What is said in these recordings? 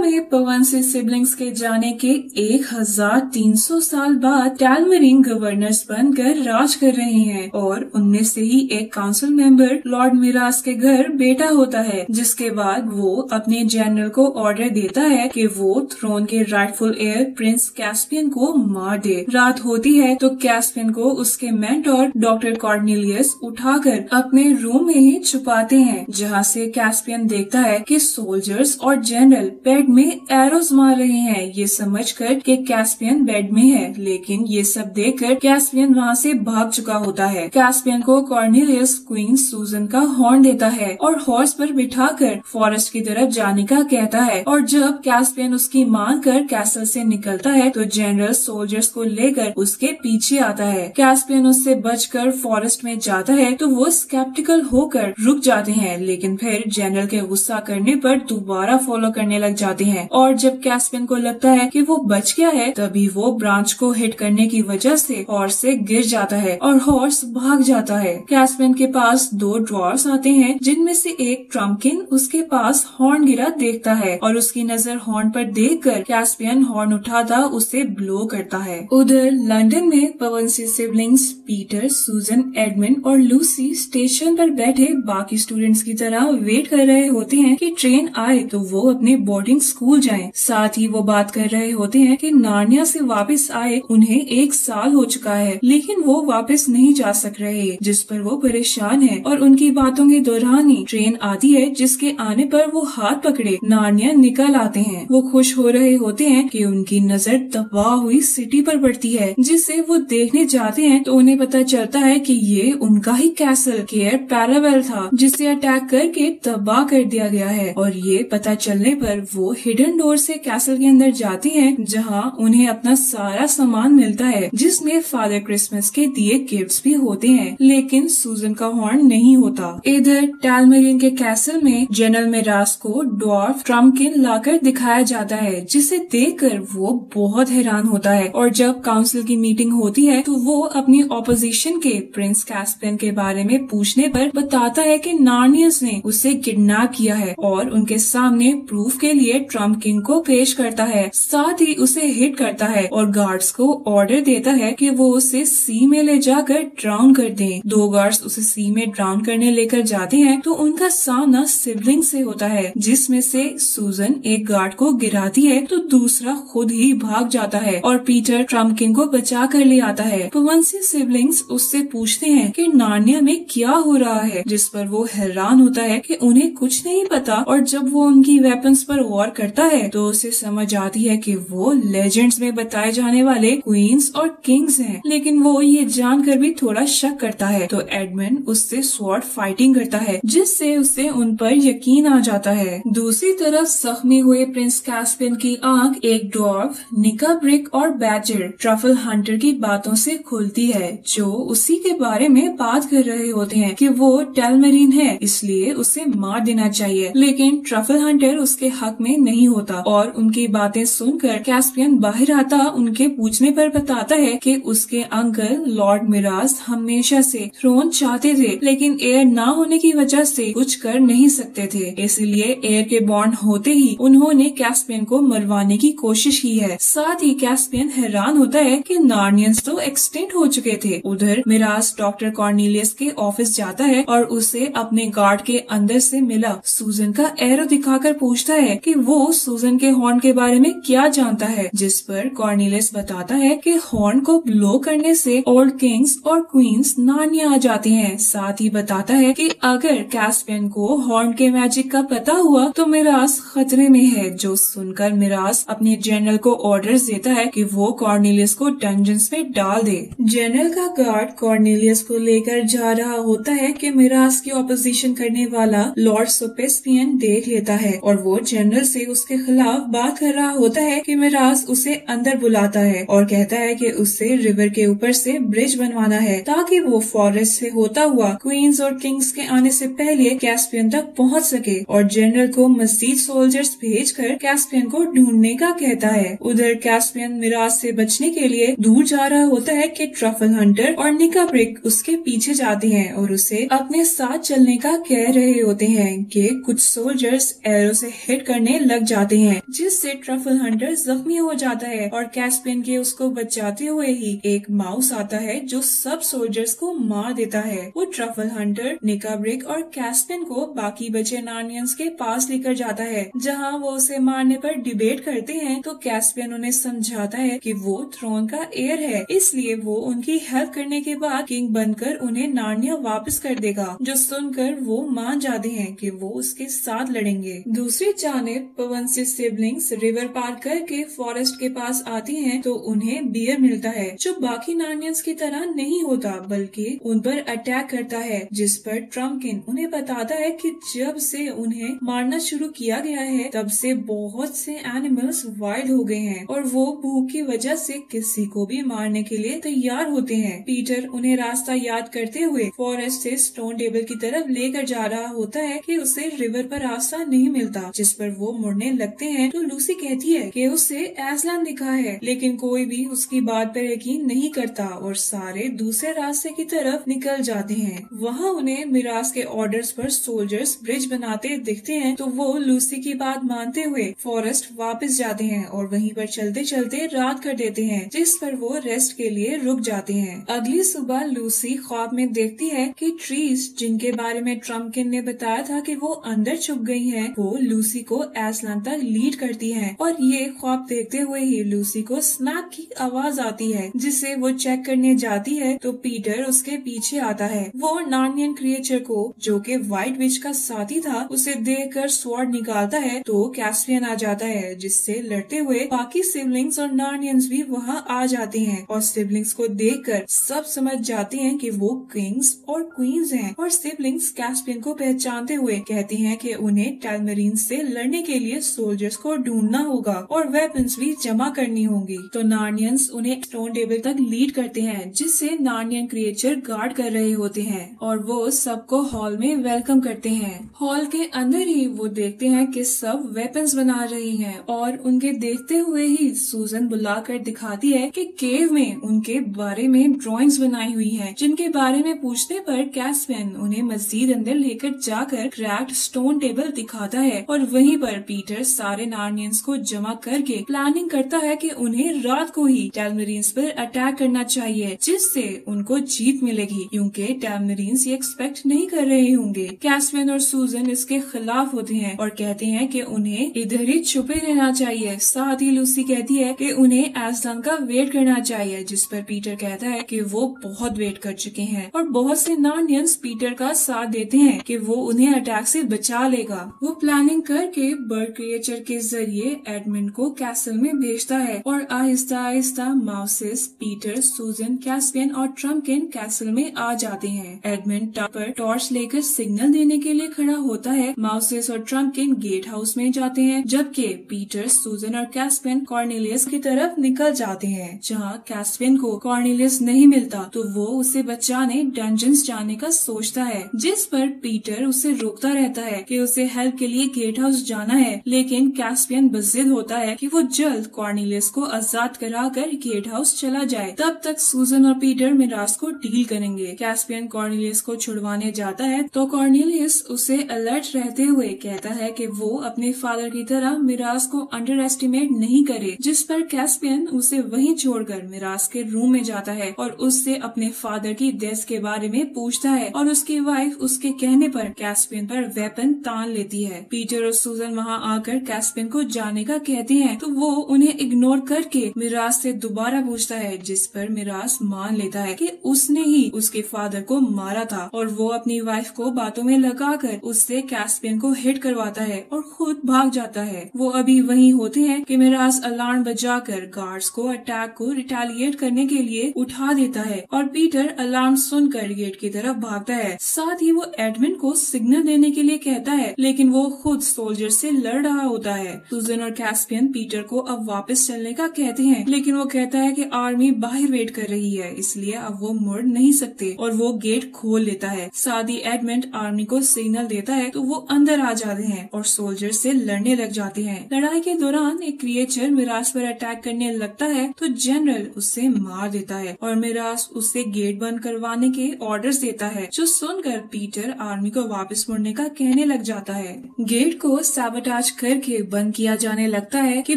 में पवनसी सिबलिंग्स के जाने के 1300 साल बाद टैलमरीन गवर्नर्स बनकर राज कर रहे हैं और उनमें से ही एक काउंसिल मेंबर लॉर्ड मिरास के घर बेटा होता है, जिसके बाद वो अपने जनरल को ऑर्डर देता है कि वो थ्रोन के राइटफुल एयर प्रिंस कैस्पियन को मार दे। रात होती है तो कैस्पियन को उसके मेंटोर डॉक्टर कॉर्नेलियस उठाकर अपने रूम में ही छुपाते हैं, जहाँ से कैस्पियन देखता है कि सोल्जर्स और जनरल बेड में एरोज मार रहे हैं। ये समझकर कि कैस्पियन बेड में है, लेकिन ये सब देखकर कैस्पियन वहाँ से भाग चुका होता है। कैस्पियन को कॉर्नेलियस क्वीन सूजन का हॉर्न देता है और हॉर्स पर बिठाकर फॉरेस्ट की तरफ जाने का कहता है। और जब कैस्पियन उसकी मानकर कैसल से निकलता है तो जनरल सोल्जर्स को लेकर उसके पीछे आता है। कैस्पियन उससे बचकर फॉरेस्ट में जाता है तो वो स्केप्टिकल होकर रुक जाते हैं, लेकिन फिर जनरल के गुस्सा करने पर दोबारा फॉलो करने लग जाते हैं। और जब कैस्पियन को लगता है कि वो बच गया है, तभी वो ब्रांच को हिट करने की वजह से हॉर्स से गिर जाता है और हॉर्स भाग जाता है। कैस्पियन के पास 2 ड्रॉर्स आते हैं, जिनमें से एक ट्रम्पकिन उसके पास हॉर्न गिरा देखता है और उसकी नजर हॉर्न पर देखकर कैस्पियन हॉर्न उठाता उसे ब्लो करता है। उधर लंदन में पवनसी सिबलिंग्स पीटर, सूजन, एडमंड और लूसी स्टेशन पर बैठे बाकी स्टूडेंट्स की तरह वेट कर रहे होते हैं कि ट्रेन आए तो वो अपने बोर्डिंग स्कूल जाएं। साथ ही वो बात कर रहे होते हैं कि नार्निया से वापस आए उन्हें 1 साल हो चुका है, लेकिन वो वापस नहीं जा सक रहे, जिस पर वो परेशान है। और उनकी बातों के दौरान ही ट्रेन आती है, जिसके आने पर वो हाथ पकड़े नार्निया निकल आते हैं। वो खुश हो रहे होते हैं कि उनकी नजर तबाह हुई सिटी पर पड़ती है, जिसे वो देखने जाते हैं तो उन्हें पता चलता है कि ये उनका ही कैसल केयर पैरावेल था, जिसे अटैक करके तबाह कर दिया गया है। और ये पता चलने पर वो हिडन डोर से कैसल के अंदर जाती हैं, जहां उन्हें अपना सारा सामान मिलता है, जिसमें फादर क्रिसमस के दिए गिफ्ट्स भी होते हैं, लेकिन सूजन का हॉर्न नहीं होता। इधर टैलमरीन के कैसल में जनरल मिरास को ड्वार्फ ट्रम्पकिन लाकर दिखाया जाता है, जिसे देखकर वो बहुत हैरान होता है। और जब काउंसिल की मीटिंग होती है तो वो अपनी ऑपोजिशन के प्रिंस कैस्पियन के बारे में पूछने पर बताता है कि नार्नियस ने उसे किडनैप किया है और उनके सामने प्रूफ के लिए ट्रम्प किंग को पेश करता है। साथ ही उसे हिट करता है और गार्ड्स को ऑर्डर देता है कि वो उसे सी में ले जाकर ड्राउन कर दें। 2 गार्ड्स उसे सी में ड्राउन करने लेकर जाते हैं तो उनका सामना सिबलिंग से होता है, जिसमें से सूजन एक गार्ड को गिराती है तो दूसरा खुद ही भाग जाता है और पीटर ट्रम्प किंग को बचा कर ले आता है। पवनसी सिबलिंग्स उससे पूछते हैं कि नार्निया में क्या हो रहा है, जिस पर वो हैरान होता है कि उन्हें कुछ नहीं पता। और जब वो उनकी वेपन्स पर गौर करता है तो उसे समझ आती है कि वो लेजेंड्स में बताए जाने वाले क्वींस और किंग्स हैं, लेकिन वो ये जानकर भी थोड़ा शक करता है। तो एडमंड उससे स्वॉर्ड फाइटिंग करता है, जिससे उसे उन पर यकीन आ जाता है। दूसरी तरफ जख्मी हुए प्रिंस कैस्पियन की आंख एक ड्वार्फ, निका ब्रिक और बैजर ट्रफल हंटर की बातों से खुलती है, जो उसी के बारे में बात कर रहे होते हैं कि वो टैलमरीन है, इसलिए उसे मार देना चाहिए। लेकिन ट्रफल हंटर उसके हक में नहीं होता और उनकी बातें सुनकर कैस्पियन बाहर आता उनके पूछने पर बताता है कि उसके अंकल लॉर्ड मिरास हमेशा से थ्रोन चाहते थे, लेकिन एयर ना होने की वजह से कुछ कर नहीं सकते थे, इसलिए एयर के बॉन्ड होते ही उन्होंने कैस्पियन को मरवाने की कोशिश की है। साथ ही कैस्पियन हैरान होता है कि नार्नियंस तो एक्सटिंक्ट हो चुके थे। उधर मिरास डॉक्टर कॉर्नेलियस के ऑफिस जाता है और उसे अपने गार्ड के अंदर से मिला सूजन का एरो दिखाकर पूछता है कि वो सूजन के हॉर्न के बारे में क्या जानता है, जिस पर कॉर्नेलियस बताता है कि हॉर्न को ब्लो करने से ओल्ड किंग्स और क्वींस नार्निया आ जाती हैं। साथ ही बताता है कि अगर कैस्पियन को हॉर्न के मैजिक का पता हुआ तो मिरास खतरे में है, जो सुनकर मिरास अपने जनरल को ऑर्डर्स देता है कि वो कॉर्नेलियस को डंजन्स में डाल दे। जनरल का गार्ड कॉर्नेलियस को लेकर जा रहा होता है कि मिरास की ऑपोजिशन करने वाला लॉर्ड सोपेस्पियन देख लेता है और वो जनरल से उसके खिलाफ बात कर रहा होता है कि मिरास उसे अंदर बुलाता है और कहता है कि उसे रिवर के ऊपर से ब्रिज बनवाना है ताकि वो फॉरेस्ट से होता हुआ क्वींस और किंग्स के आने से पहले कैस्पियन तक पहुंच सके। और जनरल को मजीद सोल्जर्स भेजकर कैस्पियन को ढूंढने का कहता है। उधर कैस्पियन मिरास से बचने के लिए दूर जा रहा होता है कि ट्रफल हंटर और निका ब्रिक उसके पीछे जाते हैं और उसे अपने साथ चलने का कह रहे होते हैं कि कुछ सोल्जर्स एरो से हिट करने लग लग जाते हैं, जिससे ट्रफल हंटर जख्मी हो जाता है और कैस्पियन के उसको बचाते हुए ही एक माउस आता है जो सब सोल्जर्स को मार देता है। वो ट्रफल हंटर निकाब्रिक और कैस्पियन को बाकी बचे नार्नियंस के पास लेकर जाता है, जहाँ वो उसे मारने पर डिबेट करते हैं। तो कैस्पियन उन्हें समझाता है कि वो थ्रोन का एयर है, इसलिए वो उनकी हेल्प करने के बाद किंग बनकर उन्हें नार्निया वापस कर देगा, जो सुनकर वो मान जाते हैं कि वो उसके साथ लड़ेंगे। दूसरी जानिब पवन से सिबलिंग्स रिवर पार करके फॉरेस्ट के पास आती हैं, तो उन्हें बियर मिलता है जो बाकी नार्नियंस की तरह नहीं होता बल्कि उन पर अटैक करता है, जिस पर ट्रम्पकिन उन्हें बताता है कि जब से उन्हें मारना शुरू किया गया है तब से बहुत से एनिमल्स वाइल्ड हो गए हैं और वो भूख की वजह से किसी को भी मारने के लिए तैयार होते हैं। पीटर उन्हें रास्ता याद करते हुए फॉरेस्ट से स्टोन टेबल की तरफ लेकर जा रहा होता है कि उसे रिवर पर रास्ता नहीं मिलता, जिस पर वो मुड़ने लगते हैं। तो लूसी कहती है कि उसे एस्लान दिखा है, लेकिन कोई भी उसकी बात पर यकीन नहीं करता और सारे दूसरे रास्ते की तरफ निकल जाते हैं। वहाँ उन्हें मिराज के ऑर्डर्स पर सोल्जर्स ब्रिज बनाते दिखते हैं, तो वो लूसी की बात मानते हुए फॉरेस्ट वापस जाते हैं और वहीं पर चलते चलते रात कर देते हैं, जिस पर वो रेस्ट के लिए रुक जाते हैं। अगली सुबह लूसी ख्वाब में देखती है कि ट्रीज जिनके बारे में ट्रम्पकिन ने बताया था कि वो अंदर छुप गई हैं, वो लूसी को एस्लान तक लीड करती हैं और ये ख्वाब देखते हुए ही लूसी को स्नैप की आवाज आती है, जिसे वो चेक करने जाती है। तो पीटर उसके पीछे आता है। वो नार्नियन क्रिएचर को, जो कि व्हाइट विच का साथी था, उसे देखकर स्वॉर्ड निकालता है। तो कैस्पियन आ जाता है, जिससे लड़ते हुए बाकी सिबलिंग्स और नार्नियंस भी वहाँ आ जाते हैं और सिबलिंग्स को देखकर सब समझ जाते हैं कि वो किंग्स और क्वींस हैं और सिबलिंग्स कैस्पियन को पहचानते हुए कहती हैं कि उन्हें टैलमरीन से लड़ने के लिए सोल्जर्स को ढूंढना होगा और वेपन्स भी जमा करनी होंगी। तो नार्नियंस उन्हें स्टोन टेबल तक लीड करते हैं, जिससे नार्नियन क्रिएचर गार्ड कर रहे होते हैं और वो सबको हॉल में वेलकम करते हैं। हॉल के अंदर ही वो देखते हैं कि सब वेपन्स बना रही हैं और उनके देखते हुए ही सूजन बुलाकर दिखाती है कि केव में उनके बारे में ड्राइंग्स बनाई हुई हैं, जिनके बारे में पूछने पर कैस्पियन उन्हें मस्जिद अंदर लेकर जाकर क्रैक्ड स्टोन टेबल दिखाता है और वहीं पर पीटर सारे नार्नियंस को जमा करके प्लानिंग करता है कि उन्हें रात को ही टैलमरीन्स पर अटैक करना चाहिए, जिससे उनको जीत मिलेगी, क्योंकि टैलमरीन्स ये एक्सपेक्ट नहीं कर रहे होंगे। कैस्पियन और सूजन इसके खिलाफ होते हैं और कहते हैं कि उन्हें इधर ही छुपे रहना चाहिए। साथ ही लूसी कहती है कि उन्हें एस्लान का वेट करना चाहिए, जिस पर पीटर कहता है कि वो बहुत वेट कर चुके हैं और बहुत से नार्नियंस पीटर का साथ देते हैं कि वो उन्हें अटैक से बचा लेगा। वो प्लानिंग करके बर्ड क्रिएचर के जरिए एडमंड को कैसल में भेजता है और आहिस्ता आहिस्ता माउसेस, पीटर, सूजन, कैस्पियन और ट्रम्पकिन कैसल में आ जाते हैं। एडमंड टॉप पर टॉर्च लेकर सिग्नल देने के लिए खड़ा होता है। माउसेस और ट्रम्पकिन गेट हाउस में जाते हैं, जबकि पीटर, सूजन और कैस्पियन कॉर्नेलियस की तरफ निकल जाते हैं। जहाँ कैस्पियन को कॉर्नेलियस नहीं मिलता तो वो उसे बचाने डंजन्स जाने का सोचता है, जिस पर पीटर उसे रोकता रहता है कि उसे हेल्प के लिए गेट हाउस जाना है, लेकिन कैस्पियन बज़िद होता है कि वो जल्द कॉर्नेलियस को आजाद कराकर गेट हाउस चला जाए। तब तक सूजन और पीटर मिराज को डील करेंगे। कैस्पियन कॉर्नेलियस को छुड़वाने जाता है तो कॉर्नेलियस उसे अलर्ट रहते हुए कहता है कि वो अपने फादर की तरह मिराज को अंडर एस्टिमेट नहीं करे, जिस पर कैस्पियन उसे वहीं छोड़कर मिराज के रूम में जाता है और उससे अपने फादर की डेथ के बारे में पूछता है और उसकी वाइफ उसके कहने पर कैस्पियन पर वेपन तान लेती है। पीटर और सूजन वहाँ आकर कैस्पियन को जाने का कहते हैं तो वो उन्हें इग्नोर करके मिराज से दोबारा पूछता है, जिस पर मिराज मान लेता है कि उसने ही उसके फादर को मारा था और वो अपनी वाइफ को बातों में लगाकर उससे कैस्पियन को हिट करवाता है और खुद भाग जाता है। वो अभी वहीं होते हैं कि मिराज अलार्म बजाकर गार्ड्स को अटैक को रिटेलिएट करने के लिए उठा देता है और पीटर अलार्म सुनकर गेट की तरफ भागता है। साथ ही वो एडमंड को सिग्नल देने के लिए कहता है, लेकिन वो खुद सोल्जर से लड़ रहा होता है। सूजन और कैस्पियन पीटर को अब वापस चलने का कहते हैं, लेकिन वो कहता है कि आर्मी बाहर वेट कर रही है, इसलिए अब वो मुड़ नहीं सकते और वो गेट खोल लेता है। साथ ही एडमंड आर्मी को सिग्नल देता है तो वो अंदर आ जाते हैं और सोल्जर से लड़ने लग जाते हैं। लड़ाई के दौरान एक क्रिएचर मिराज पर अटैक करने लगता है तो जनरल उससे मार देता है और मिराज उससे गेट बंद करवाने के ऑर्डर्स देता है, जो सुनकर पीटर आर्मी को वापस मुड़ने का कहने लग जाता है। गेट को सैबोटाज आवाज करके बंद किया जाने लगता है कि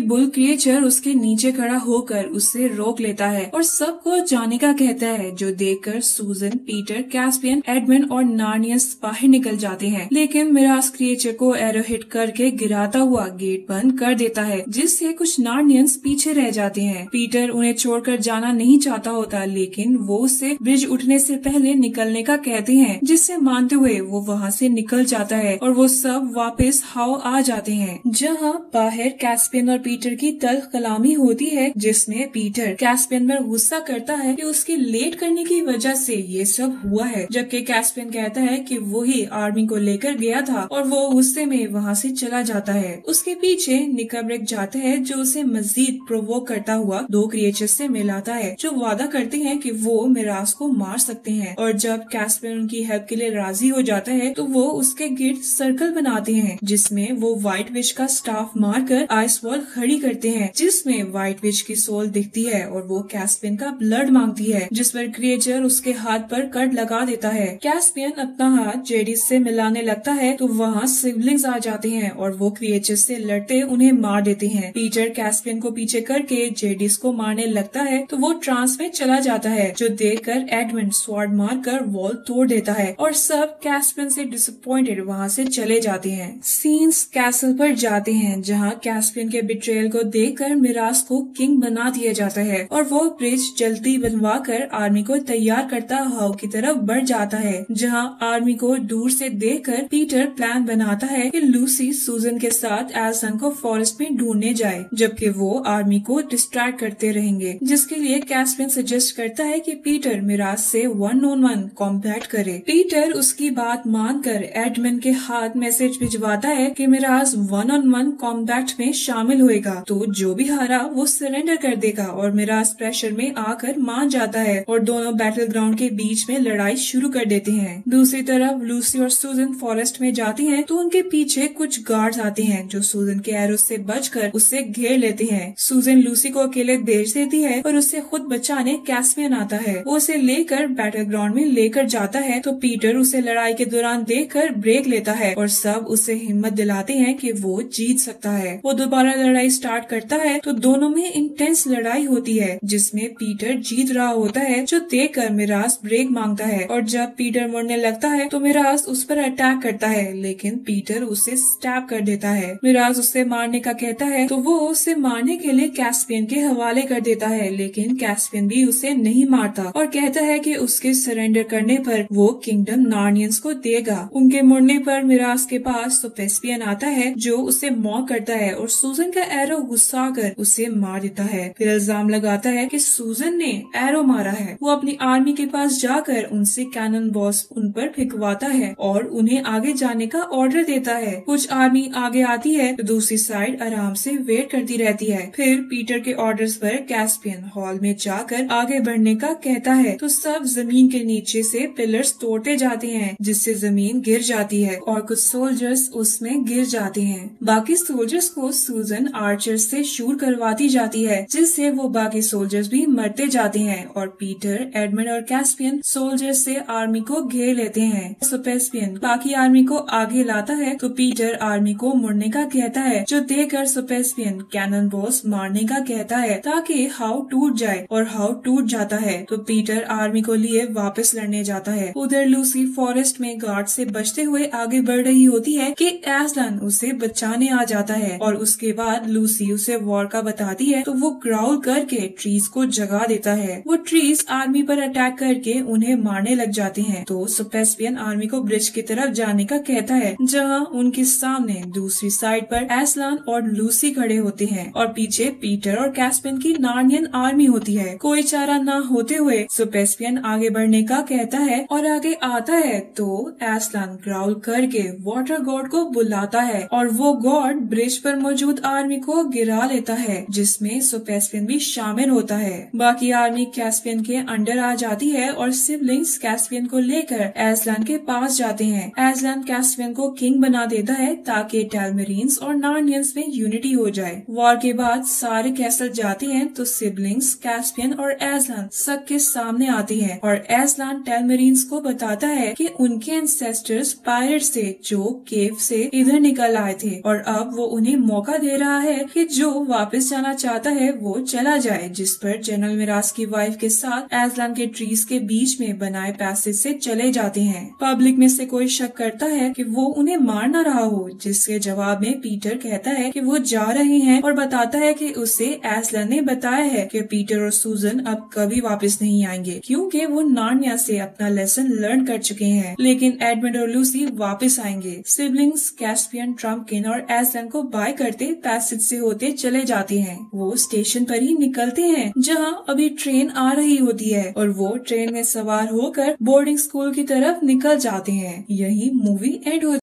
बुल क्रिएचर उसके नीचे खड़ा होकर उससे रोक लेता है और सबको जाने का कहता है, जो देखकर सूजन, पीटर, कैस्पियन, एडमंड और नार्नियंस बाहर निकल जाते हैं। लेकिन मिराज क्रिएचर को एरो हिट करके गिराता हुआ गेट बंद कर देता है, जिससे कुछ नार्नियंस पीछे रह जाते हैं। पीटर उन्हें छोड़कर जाना नहीं चाहता होता, लेकिन वो उससे ब्रिज उठने से पहले निकलने का कहते हैं, जिससे मानते हुए वो वहाँ से निकल जाता है और वो सब वापस हाउ आ जाते हैं। जहाँ बाहर कैस्पियन और पीटर की तल्ख कलामी होती है, जिसमें पीटर कैस्पियन पर गुस्सा करता है कि उसके लेट करने की वजह से ये सब हुआ है, जबकि कैस्पियन कहता है कि वो ही आर्मी को लेकर गया था और वो गुस्से में वहाँ से चला जाता है। उसके पीछे निकब्रेक जाता है, जो उसे मजीद प्रोवोक करता हुआ दो क्रिएचर से मिलाता है, जो वादा करते हैं कि वो मिराज को मार सकते हैं। और जब कैस्पियन उनकी हेल्प के लिए राजी हो जाता है तो वो उसके गिर्द सर्कल बनाते हैं, जिसमें वो व्हाइट विच का स्टाफ मारकर आइस वॉल खड़ी करते हैं, जिसमें व्हाइट विच की सोल दिखती है और वो कैस्पियन का ब्लड मांगती है, जिस पर क्रिएचर उसके हाथ पर कट लगा देता है। कैस्पियन अपना हाथ जेडिस से मिलाने लगता है तो वहाँ सिबलिंग्स आ जाते हैं और वो क्रिएचर से लड़ते उन्हें मार देते हैं। पीटर कैस्पियन को पीछे करके जेडिस को मारने लगता है तो वो ट्रांस में चला जाता है, जो देखकर एडमंड स्वॉर्ड मारकर वॉल तोड़ देता है और सब कैस्पियन से डिसअपॉइंटेड वहाँ से चले जाते हैं। सीन्स कैसल पर जाते हैं, जहाँ कैस्पियन के बिट्रेयल को देखकर मिराज को किंग बना दिया जाता है और वो ब्रिज जल्दी बनवा कर आर्मी को तैयार करता हाउ की तरफ बढ़ जाता है, जहाँ आर्मी को दूर से देखकर पीटर प्लान बनाता है कि लूसी सूजन के साथ एल्सन को फॉरेस्ट में ढूंढने जाए, जबकि वो आर्मी को डिस्ट्रैक्ट करते रहेंगे, जिसके लिए कैस्पियन सजेस्ट करता है कि पीटर मिराज से 1-on-1 कॉम्बैट करे। पीटर उसकी बात मानकर एडमंड के हाथ मैसेज भिजवाता है कि मिराज 1-on-1 कॉम्बैट में शामिल होएगा, तो जो भी हारा वो सरेंडर कर देगा और मिराज प्रेशर में आकर मान जाता है और दोनों बैटल ग्राउंड के बीच में लड़ाई शुरू कर देते हैं। दूसरी तरफ लूसी और सूजन फॉरेस्ट में जाती हैं तो उनके पीछे कुछ गार्ड्स आते हैं, जो सूजन के एरो से बचकर उससे घेर लेते हैं। सूजन लूसी को अकेले भेज देती है और उससे खुद बचाने कैस्पियन आता है। वो उसे लेकर बैटल ग्राउंड में लेकर जाता है तो पीटर उसे लड़ाई के दौरान देखकर ब्रेक लेता है और सब उसे हिम्मत दिलाते हैं कि वो जीत सकता है। वो दोबारा लड़ाई स्टार्ट करता है तो दोनों में इंटेंस लड़ाई होती है, जिसमें पीटर जीत रहा होता है, जो देखकर मिराज ब्रेक मांगता है और जब पीटर मुड़ने लगता है तो मिराज उस पर अटैक करता है, लेकिन पीटर उसे स्टैब कर देता है। मिराज उसे मारने का कहता है तो वो उसे मारने के लिए कैस्पियन के हवाले कर देता है, लेकिन कैस्पियन भी उसे नहीं मारता और कहता है कि उसके सरेंडर करने पर वो किंगडम नार्नियंस को देगा। उनके मुड़ने पर मिराज के पास सुपेस्पियन आता है, जो उसे मॉक करता है और सूजन का एरो गुस्सा कर उसे मार देता है। फिर इल्जाम लगाता है कि सूजन ने एरो मारा है। वो अपनी आर्मी के पास जाकर उनसे कैनन बॉस उन पर फेंकवाता है और उन्हें आगे जाने का ऑर्डर देता है। कुछ आर्मी आगे आती है तो दूसरी साइड आराम से वेट करती रहती है। फिर पीटर के ऑर्डर्स पर कैस्पियन हॉल में जाकर आगे बढ़ने का कहता है तो सब जमीन के नीचे से पिलर्स तोड़ते जाते हैं, जिससे जमीन गिर जाती है और कुछ सोल्जर्स उसमें गिर जाते हैं। बाकी सोल्जर्स को सूजन आर्चर से शूट करवाती जाती है, जिससे वो बाकी सोल्जर्स भी मरते जाते हैं और पीटर, एडमंड और कैस्पियन सोल्जर्स से आर्मी को घेर लेते हैं। सुपेस्पियन बाकी आर्मी को आगे लाता है तो पीटर आर्मी को मुड़ने का कहता है, जो देखकर सुपेस्पियन कैनन बॉस मारने का कहता है ताकि हाउ टूट जाए और हाउ टूट जाता है तो पीटर आर्मी को लिए वापस लड़ने जाता है। उधर लूसी फॉरेस्ट में गार्ड से बचते हुए आगे बढ़ रही होती है कि एस्लन उसे बचाने आ जाता है और उसके बाद लूसी उसे वॉर का बताती है तो वो ग्राउल करके ट्रीज को जगा देता है। वो ट्रीज आर्मी पर अटैक करके उन्हें मारने लग जाते हैं तो सुपेस्पियन आर्मी को ब्रिज की तरफ जाने का कहता है, जहाँ उनके सामने दूसरी साइड पर एस्लन और लूसी खड़े होते हैं और पीछे पीटर और कैस्पियन की नार्नियन आर्मी होती है। कोई चारा न होते हुए सुपेस्पियन आगे बढ़ने का कहता है और आगे आता है तो एस्लन ग्राउल करके वाटर गॉड को बुलाता है और वो गॉड ब्रिज पर मौजूद आर्मी को गिरा लेता है, जिसमें सुपेस्पियन भी शामिल होता है। बाकी आर्मी कैस्पियन के अंडर आ जाती है और सिबलिंग्स कैस्पियन को लेकर एस्लन के पास जाते हैं। एस्लन कैस्पियन को किंग बना देता है ताकि टेलमेरियंस और नार्नियंस में यूनिटी हो जाए। वॉर के बाद सारे कैसल जाते हैं तो सिबलिंग्स कैस्पियन और एस्लन सबके सामने आती है और एस्लन टेलमेरियंस को बताता है कि उनके एंसेस्टर्स पायरेट से जो केव से इधर निकल आए थे और अब वो उन्हें मौका दे रहा है कि जो वापस जाना चाहता है वो चला जाए, जिस पर जनरल मिराज की वाइफ के साथ एजलान के ट्रीज के बीच में बनाए पैसेज से चले जाते हैं। पब्लिक में से कोई शक करता है कि वो उन्हें मार ना रहा हो, जिसके जवाब में पीटर कहता है कि वो जा रहे हैं और बताता है कि उसे एजलान ने बताया है कि पीटर और सूजन अब कभी वापस नहीं आएंगे क्योंकि वो नार्निया से अपना लेसन लर्न कर चुके हैं, लेकिन एडमंड और लूसी वापस आएंगे। सिबलिंग्स कैस्पियन, ट्रम्पकिन और एजलान को बाय करते पैसेज से होते चले जाते हैं। वो स्टेशन पर ही निकलते हैं जहां अभी ट्रेन आ रही होती है और वो ट्रेन में सवार होकर बोर्डिंग स्कूल की तरफ निकल जाते हैं। यही मूवी एंड हो